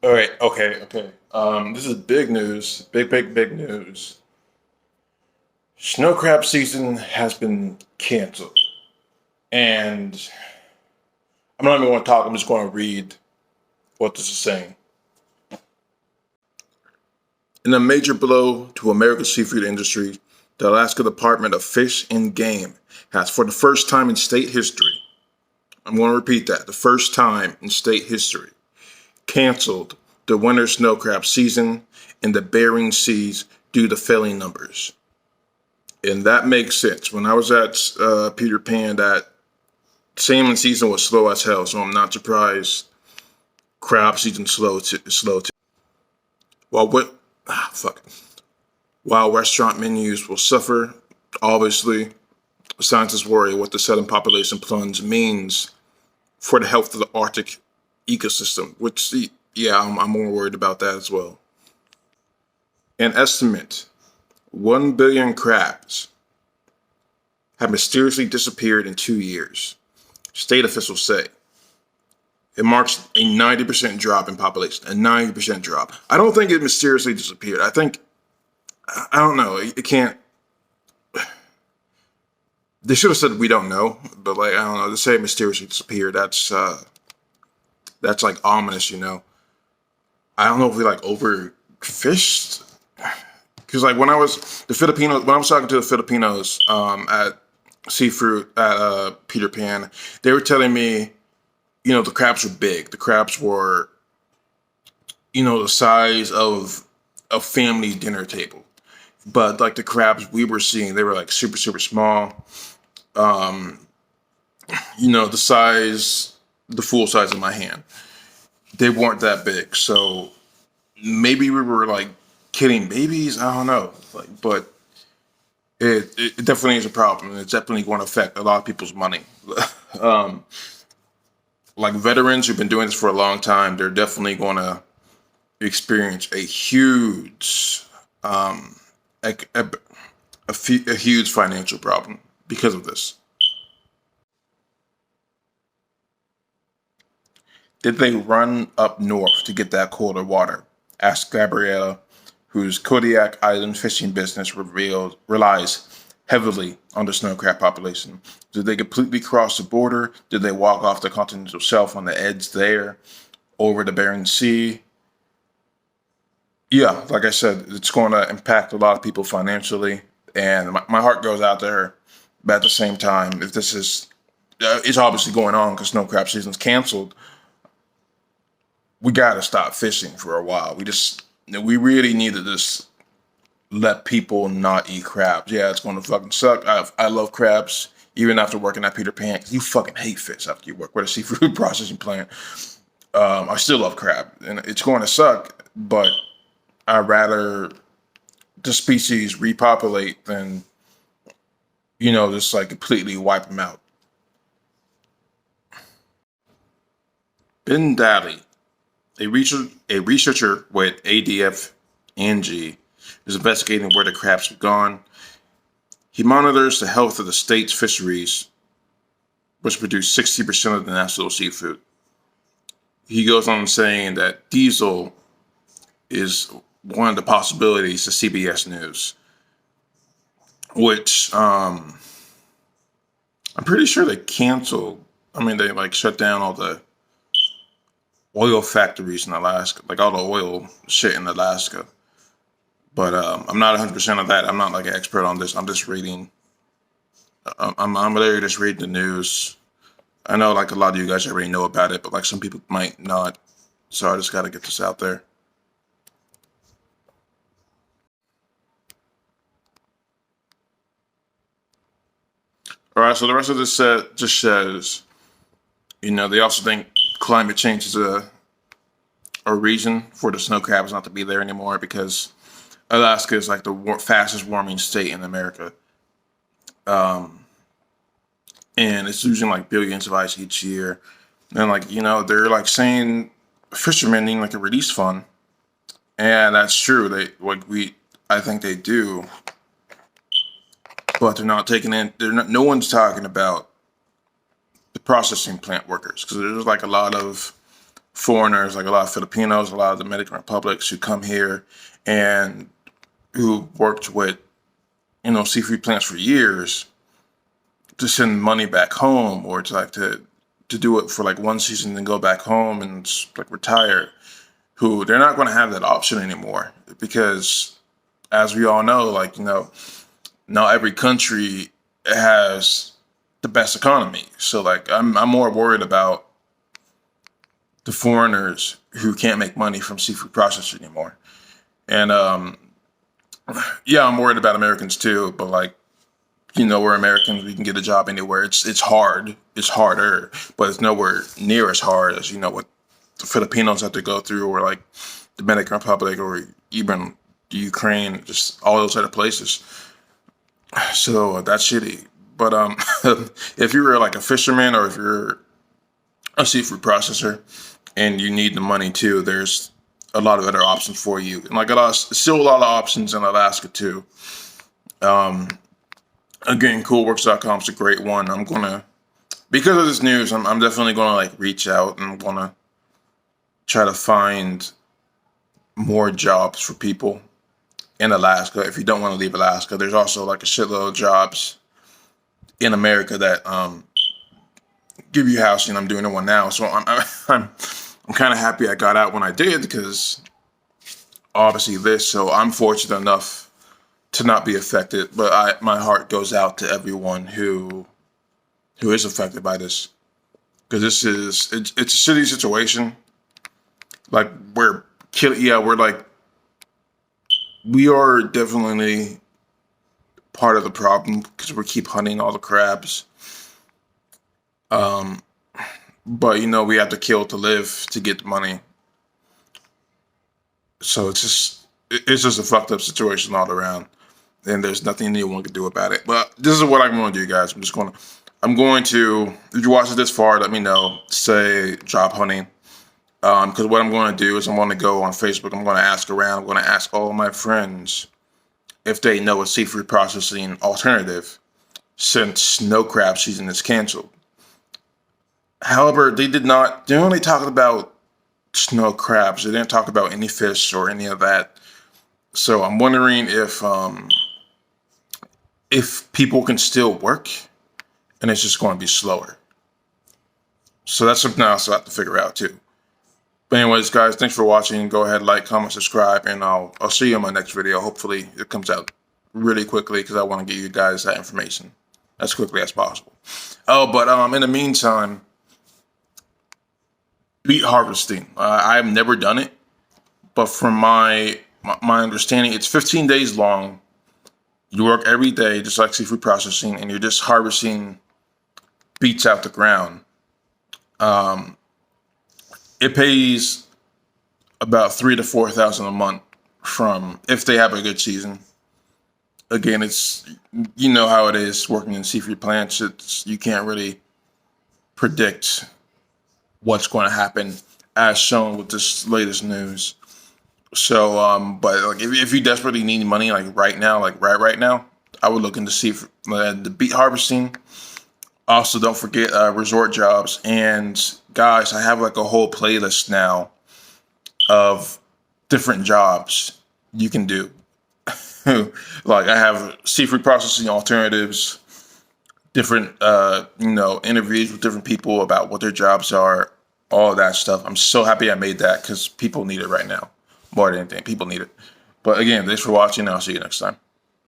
All right. Okay. This is big news. Big news. Snow crab season has been canceled, and I'm not even going to talk. I'm just going to read what this is saying. In a major blow to America's seafood industry, the Alaska Department of Fish and Game has, for the first time in state history, I'm going to repeat that, the first time in state history, canceled the winter snow crab season in the Bering Seas due to failing numbers. And that makes sense. When I was at Peter Pan, that salmon season was slow as hell, so I'm not surprised crab season slow too. While what fuck while restaurant menus will suffer, obviously scientists worry what the sudden population plunge means for the health of the Arctic ecosystem. Which yeah, I'm more worried about that as well. An estimate: 1 billion crabs have mysteriously disappeared in 2 years, state officials say. It marks a 90% drop in population, a 90% drop. I don't think it mysteriously disappeared. I don't know. It can't, they should have said we don't know, but like, I don't know. To say it mysteriously disappeared, that's like ominous, you know? I don't know if we like overfished. Cause like when I was when I was talking to the Filipinos, at seafood at, Peter Pan, they were telling me, the crabs were big. The crabs were, the size of a family dinner table. But like the crabs we were seeing, they were like super small. Um, the size, the full size of my hand. They weren't that big. So maybe we were like killing babies. I don't know. Like, but it definitely is a problem, and it's definitely going to affect a lot of people's money. um, like veterans who've been doing this for a long time, they're definitely going to experience a huge, a, a, a huge financial problem because of this. Did they run up north to get that colder water? Asked Gabriella, whose Kodiak Island fishing business relies heavily on the snow crab population. Did they completely cross the border? Did they walk off the continental shelf on the edge there, over the Bering Sea? Yeah, like I said, it's going to impact a lot of people financially, and my heart goes out there. But at the same time, if this is, it's obviously going on because snow crab season's canceled. We got to stop fishing for a while. We really need to just let people not eat crabs. Yeah, it's going to fucking suck. I love crabs. Even after working at Peter Pan, 'cause you fucking hate fish after you work with a seafood processing plant. I still love crab, and it's going to suck. But I'd rather the species repopulate than just like completely wipe them out. Ben Daly, a researcher with ADF Angie, is investigating where the crabs have gone. He monitors the health of the state's fisheries, which produce 60% of the national seafood. He goes on saying that diesel is one of the possibilities to CBS News, which I'm pretty sure they canceled. I mean, they like shut down all the oil factories in Alaska, like all the oil shit in Alaska. But I'm not 100% of that. I'm not like an expert on this. I'm just reading. I'm literally just reading the news. I know like a lot of you guys already know about it, but like some people might not. So I just got to get this out there. All right. So the rest of this set just says, they also think climate change is a reason for the snow crabs not to be there anymore because Alaska is like the fastest warming state in America. Um, and it's losing like billions of ice each year. And like, they're like saying fishermen need like a release fund. And that's true. I think they do, but they're not taking in, no one's talking about the processing plant workers because there's like a lot of foreigners, like a lot of Filipinos, a lot of Dominican Republics who come here and who worked with, seafood plants for years to send money back home, or to like to do it for like one season and then go back home and like retire, who they're not going to have that option anymore, because as we all know, like, not every country has the best economy. So like I'm more worried about the foreigners who can't make money from seafood processing anymore. And yeah, I'm worried about Americans too, but like, we're Americans. We can get a job anywhere. It's hard. It's harder, but it's nowhere near as hard as what the Filipinos have to go through, or like Dominican Republic, or even Ukraine, just all those other places. So that's shitty. But if you're like a fisherman, or if you're a seafood processor and you need the money too, there's a lot of other options for you, and like still a lot of options in Alaska too. Again, coolworks.com is a great one. Because of this news, I'm definitely gonna like reach out, and I'm gonna try to find more jobs for people in Alaska. If you don't want to leave Alaska, there's also like a shitload of jobs in America that give you housing. I'm doing the one now, so I'm kind of happy I got out when I did, because obviously this. So I'm fortunate enough to not be affected, but my heart goes out to everyone who is affected by this, because it's a shitty situation. Like we are definitely part of the problem, because we keep hunting all the crabs. But we have to kill to live to get the money. So it's just a fucked up situation all around, and there's nothing anyone can do about it. But this is what I'm going to do, guys. I'm going to, if you watch it this far, let me know. Say job hunting. Because what I'm going to do is I'm going to go on Facebook. I'm going to ask around. I'm going to ask all my friends if they know a seafood processing alternative, since snow crab season is canceled. However, they only talked about snow crabs. They didn't talk about any fish or any of that. So I'm wondering if people can still work, and it's just going to be slower. So that's something else I have to figure out too. But anyways, guys, thanks for watching. Go ahead, like, comment, subscribe, and I'll see you in my next video. Hopefully it comes out really quickly, because I want to get you guys that information as quickly as possible. Oh, but in the meantime, beet harvesting. I've never done it, but from my understanding, it's 15 days long. You work every day, just like seafood processing, and you're just harvesting beets out the ground. It pays about $3,000 to $4,000 a month, if they have a good season. Again, it's how it is working in seafood plants. You can't really predict what's going to happen, as shown with this latest news. So, but like if you desperately need money, like right now, I would look into seafood, the beet harvesting. Also, don't forget resort jobs. And guys, I have like a whole playlist now of different jobs you can do. Like I have seafood processing alternatives, different interviews with different people about what their jobs are, all of that stuff. I'm so happy I made that, because people need it right now more than anything. People need it. But again, thanks for watching. I'll see you next time.